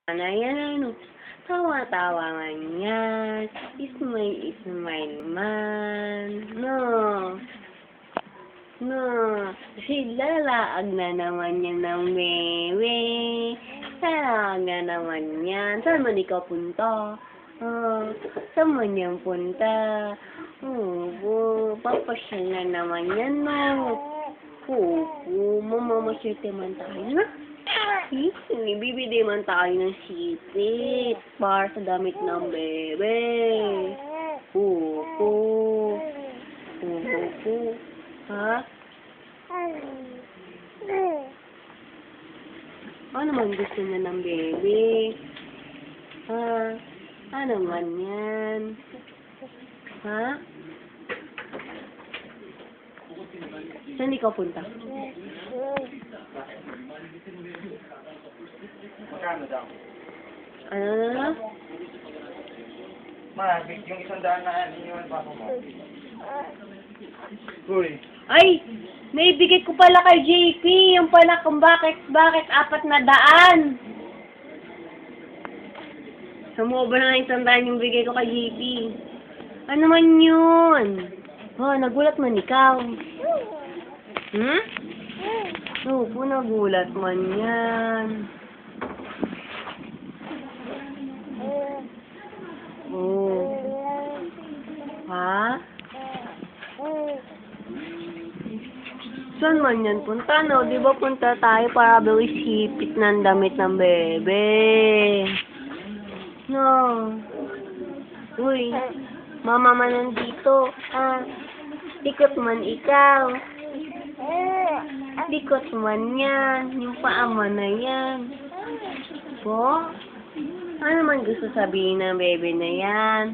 Na yan, ano, tawa-tawa man yan. Ismail man. No. No. Lalaag na naman yan ng bebe. Lalaag na naman yan. Saan man ikaw punta? Saan man yan punta? Papasyal na naman yan, no. Mamamasyerte man tayo, na. Bibili man tayo ng sipit para sa damit ng bebe. Ha? Ano man gusto niya ng bebe? Ha? Ano man yan? Ha? Saan ikaw punta? Magkano daw? Ano na? Ma, yung 100 na iniwan pa ako mo. Uy. Ay! Naibigay ko pala kay JP. Yung pala kung bakit 400. Sumobra na 100 yung bigay ko kay JP. Ano man yun? Nagulat man ikaw. Oo, nagulat man yan. Ha? Saan man yan punta, no? Di ba punta tayo para bili sipit ng damit ng bebe? No. Uy, mama man nandito. Ikot man ikaw. Ikot man yan. Yung paama na yan. Po? Ano man gusto sabihin ng bebe na yan?